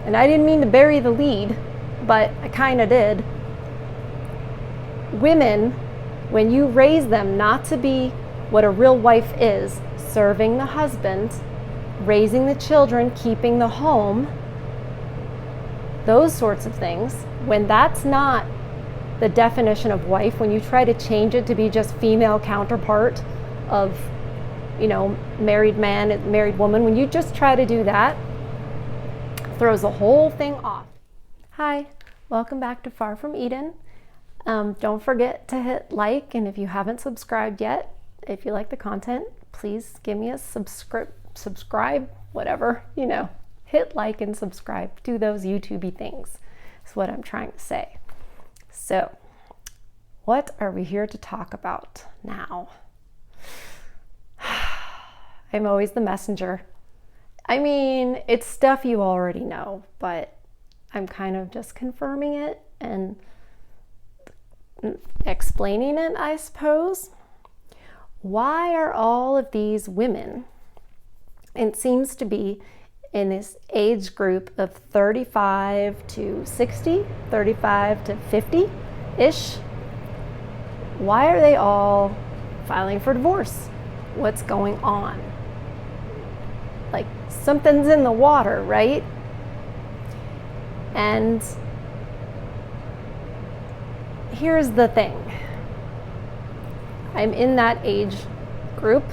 and I didn't mean to bury the lead, but I kind of did. Women, when you raise them not to be what a real wife is, serving the husband, raising the children, keeping the home, those sorts of things, when that's not the definition of wife, when you try to change it to be just female counterpart of, married man, married woman, when you just try to do that, throws the whole thing off. Hi, welcome back to Far From Eden. Don't forget to hit like, and if you haven't subscribed yet, if you like the content, please give me a subscribe, whatever, hit like and subscribe. Do those YouTube-y things, is what I'm trying to say. So, what are we here to talk about now? I'm always the messenger. I mean, it's stuff you already know, but I'm kind of just confirming it and explaining it, I suppose. Why are all of these women, it seems to be in this age group of 35 to 60, 35 to 50-ish, why are they all filing for divorce? What's going on? Like, something's in the water, right? And here's the thing. I'm in that age group,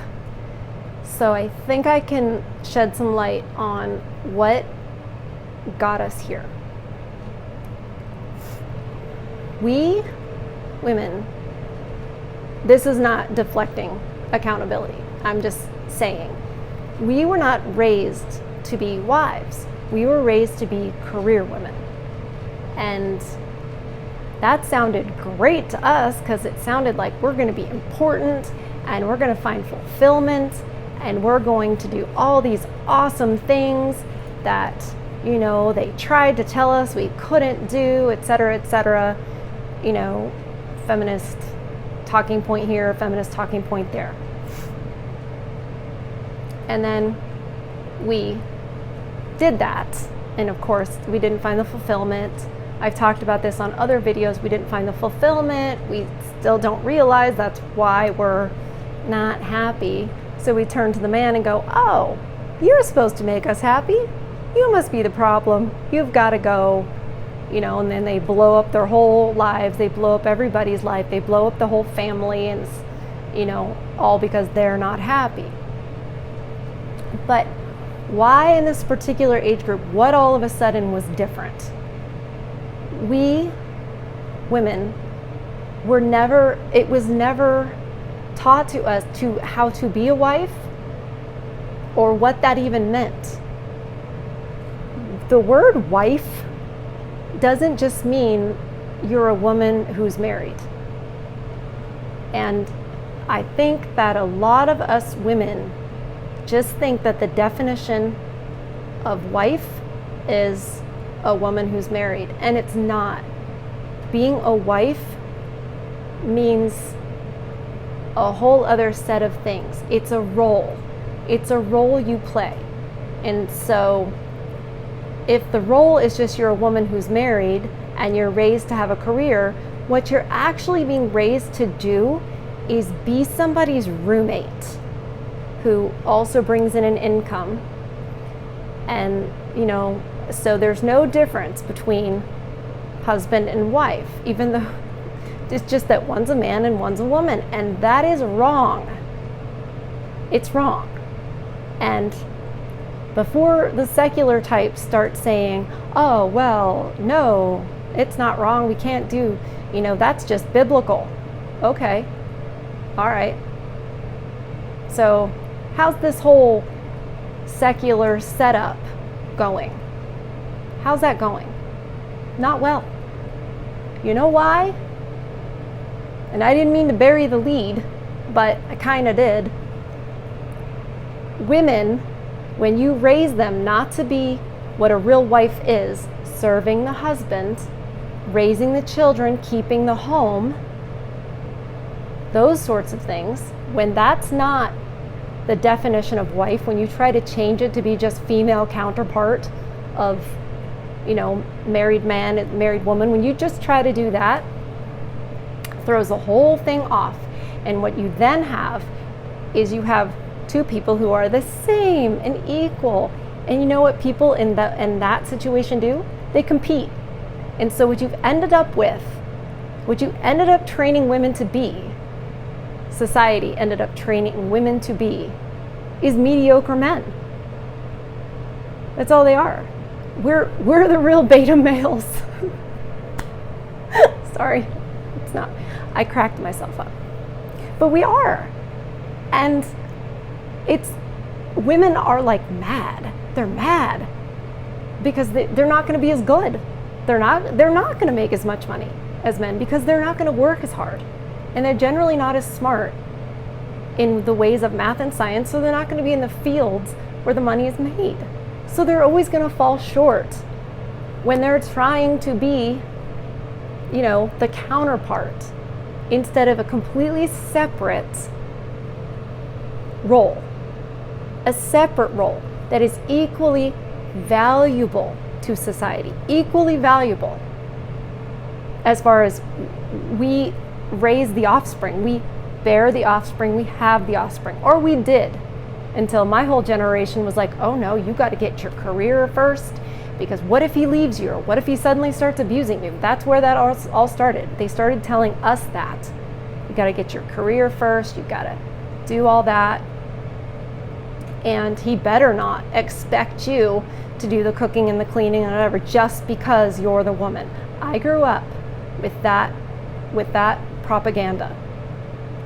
so I think I can shed some light on what got us here. We women, this is not deflecting accountability. I'm just saying, we were not raised to be wives. We were raised to be career women. And that sounded great to us because it sounded like we're going to be important and we're going to find fulfillment and we're going to do all these awesome things that, they tried to tell us we couldn't do, etc., etc. Feminist talking point here, feminist talking point there. And then we did that. And of course, we didn't find the fulfillment. I've talked about this on other videos. We didn't find the fulfillment. We still don't realize that's why we're not happy. So we turn to the man and go, oh, you're supposed to make us happy. You must be the problem. You've got to go. And then they blow up their whole lives. They blow up everybody's life. They blow up the whole family, and all because they're not happy. But why in this particular age group, what all of a sudden was different? We women it was never taught to us how to be a wife or what that even meant. The word wife doesn't just mean you're a woman who's married. And I think that a lot of us women just think that the definition of wife is a woman who's married, and it's not. Being a wife means a whole other set of things. It's a role. It's a role you play. And so if the role is just you're a woman who's married and you're raised to have a career, what you're actually being raised to do is be somebody's roommate who also brings in an income. And, so there's no difference between husband and wife, even though it's just that one's a man and one's a woman. And that is wrong. It's wrong. And before the secular types start saying, oh, well, no, it's not wrong, we can't do, that's just biblical. Okay, all right. So how's this whole secular setup going? How's that going? Not well. You know why? And I didn't mean to bury the lead, but I kind of did. Women, when you raise them not to be what a real wife is, serving the husband, raising the children, keeping the home, those sorts of things, when that's not the definition of wife, when you try to change it to be just female counterpart of, married man, married woman, when you just try to do that, throws the whole thing off. And what you then have is you have two people who are the same and equal. And you know what people in that situation do? They compete. And so what you ended up training women to be, society ended up training women to be, is mediocre men. That's all they are. We're the real beta males. Sorry, it's not. I cracked myself up. But we are. And women are like mad. They're mad because they're not going to be as good. They're not going to make as much money as men because they're not going to work as hard. And they're generally not as smart in the ways of math and science, so they're not going to be in the fields where the money is made. So they're always going to fall short when they're trying to be, the counterpart instead of a completely separate role. A separate role that is equally valuable to society, equally valuable as far as we raise the offspring, we bear the offspring, we have the offspring, or we did, until my whole generation was like, oh no, you got to get your career first, because what if he leaves you, or what if he suddenly starts abusing you? That's where that all started. They started telling us that. You got to get your career first, you got to do all that, and he better not expect you to do the cooking and the cleaning and whatever just because you're the woman. I grew up with that propaganda.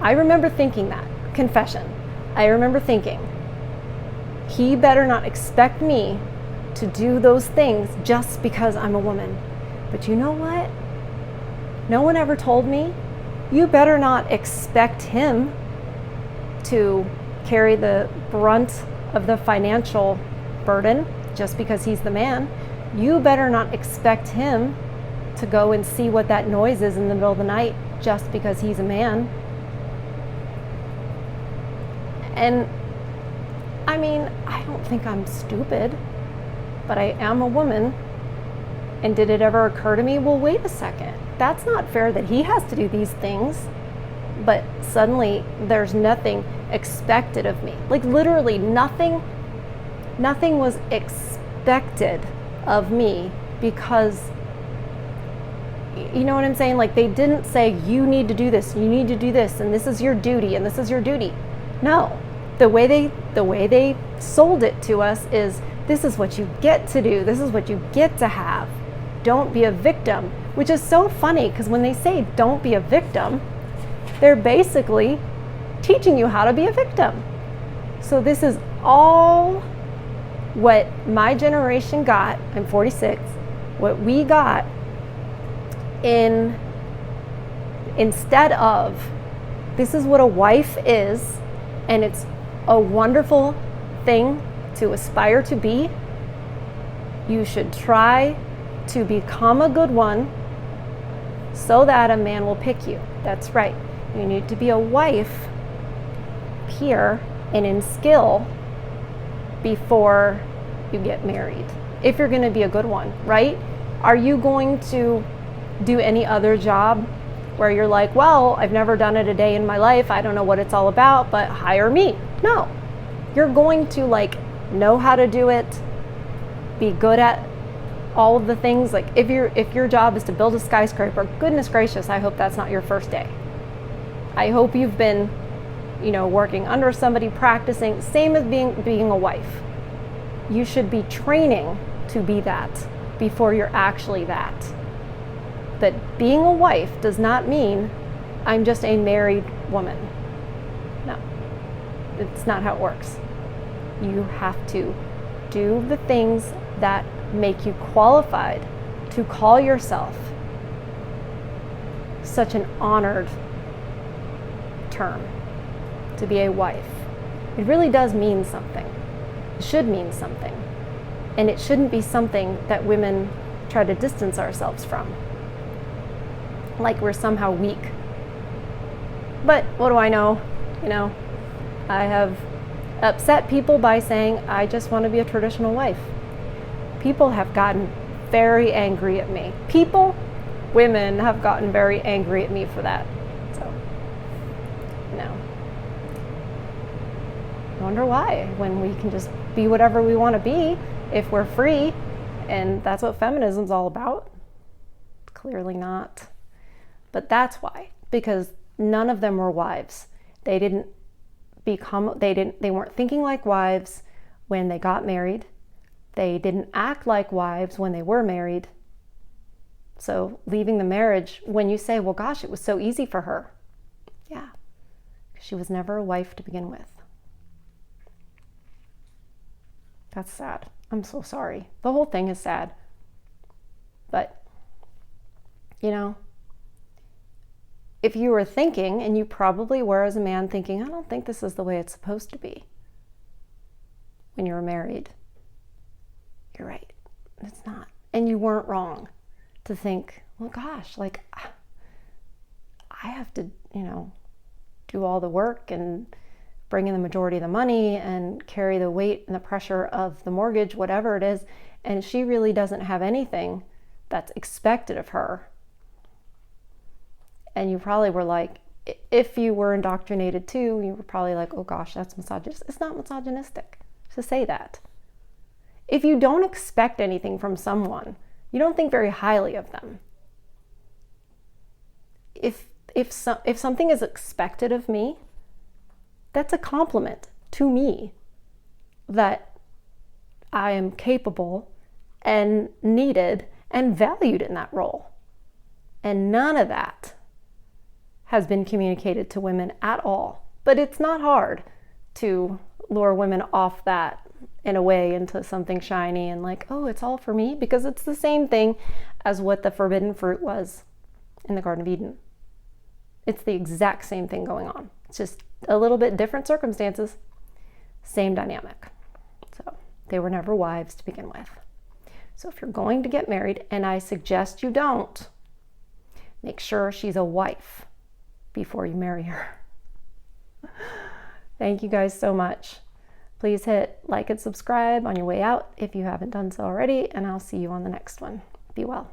I remember thinking that, confession. I remember thinking, he better not expect me to do those things just because I'm a woman. But you know what? No one ever told me, you better not expect him to carry the brunt of the financial burden just because he's the man. You better not expect him to go and see what that noise is in the middle of the night just because he's a man. And I mean, I don't think I'm stupid, but I am a woman. And did it ever occur to me, well, wait a second, that's not fair that he has to do these things, but suddenly there's nothing expected of me. Like literally nothing was expected of me because, you know what I'm saying? Like they didn't say, you need to do this, you need to do this, and this is your duty, and this is your duty. No, the way they sold it to us is, this is what you get to do, this is what you get to have. Don't be a victim, which is so funny because when they say don't be a victim, they're basically teaching you how to be a victim. So this is all what my generation got. I'm 46. What we got instead of, this is what a wife is, and it's a wonderful thing to aspire to be. You should try to become a good one so that a man will pick you. That's right. You need to be a wife here and in skill before you get married, if you're going to be a good one, right? Are you going to do any other job where you're like, well, I've never done it a day in my life, I don't know what it's all about, but hire me? No. You're going to know how to do it, be good at all of the things. Like if your job is to build a skyscraper, goodness gracious, I hope that's not your first day. I hope you've been, working under somebody, practicing, same as being a wife. You should be training to be that before you're actually that. But being a wife does not mean I'm just a married woman. No, it's not how it works. You have to do the things that make you qualified to call yourself such an honored term, to be a wife. It really does mean something. It should mean something. And it shouldn't be something that women try to distance ourselves from, like we're somehow weak. But what do I know? I have upset people by saying I just want to be a traditional wife. People have gotten very angry at me. People, women have gotten very angry at me for that. So, I wonder why, when we can just be whatever we want to be if we're free, and that's what feminism's all about. Clearly not. But that's why, because none of them were wives. They weren't thinking like wives when they got married. They didn't act like wives when they were married. So leaving the marriage, when you say, well, gosh, it was so easy for her. Yeah, she was never a wife to begin with. That's sad. I'm so sorry. The whole thing is sad. But, if you were thinking, and you probably were as a man thinking, I don't think this is the way it's supposed to be when you were married, you're right. It's not. And you weren't wrong to think, well, gosh, like, I have to, do all the work and bring in the majority of the money and carry the weight and the pressure of the mortgage, whatever it is. And she really doesn't have anything that's expected of her. And you probably were like, if you were indoctrinated too, you were probably like, oh gosh, that's misogynistic. It's not misogynistic to say that. If you don't expect anything from someone, you don't think very highly of them. If something is expected of me, that's a compliment to me that I am capable and needed and valued in that role. And none of that has been communicated to women at all. But it's not hard to lure women off that in a way into something shiny and like, oh, it's all for me, because it's the same thing as what the forbidden fruit was in the Garden of Eden. It's the exact same thing going on. It's just a little bit different circumstances, same dynamic. So they were never wives to begin with. So if you're going to get married, and I suggest you don't, make sure she's a wife before you marry her. Thank you guys so much. Please hit like and subscribe on your way out if you haven't done so already, and I'll see you on the next one. Be well.